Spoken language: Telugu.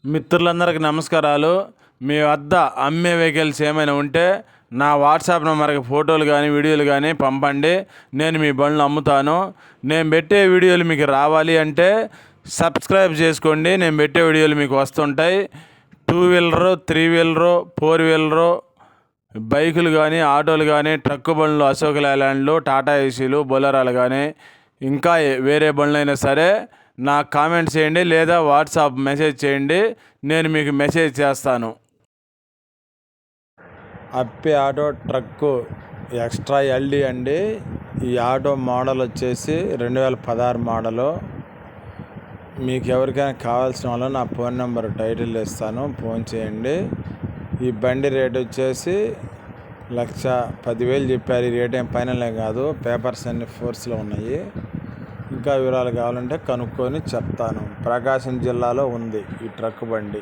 మిత్రులందరికీ నమస్కారాలు. మీ వద్ద అమ్మే వెహికల్స్ ఏమైనా ఉంటే నా వాట్సాప్ నెంబర్కి ఫోటోలు కానీ వీడియోలు కానీ పంపండి. నేను మీ బండ్లు అమ్ముతాను. నేను పెట్టే వీడియోలు మీకు రావాలి అంటే సబ్స్క్రైబ్ చేసుకోండి. నేను పెట్టే వీడియోలు మీకు వస్తుంటాయి. 2 వీలరు, 3 వీలరు, 4 వీలరు బైకులు కానీ, ఆటోలు కానీ, ట్రక్కు బండ్లు, అశోక్ లేలాండ్లు, టాటా ఏసీలు, బొలెరోలు కానీ, ఇంకా వేరే బండ్లైనా సరే నాకు కామెంట్ చేయండి లేదా వాట్సాప్ మెసేజ్ చేయండి. నేను మీకు మెసేజ్ చేస్తాను. అప్పి ఆటో ట్రక్కు ఎక్స్ట్రా ఎల్డి అండి. ఈ ఆటో మోడల్ వచ్చేసి 2016 మోడలు. మీకు ఎవరికైనా కావాల్సిన వాళ్ళు నా ఫోన్ నెంబర్ టైటిల్ ఇస్తాను, ఫోన్ చేయండి. ఈ బండి రేట్ వచ్చేసి 1,10,000 చెప్పారు. ఈ రేట్ ఏం ఫైనల్ కాదు, పేపర్స్ అన్ని ఫోర్స్లో ఉన్నాయి. ఇంకా వివరాలు కావాలంటే కనుక్కొని చెప్తాను. ప్రకాశం జిల్లాలో ఉంది ఈ ట్రక్ బండి.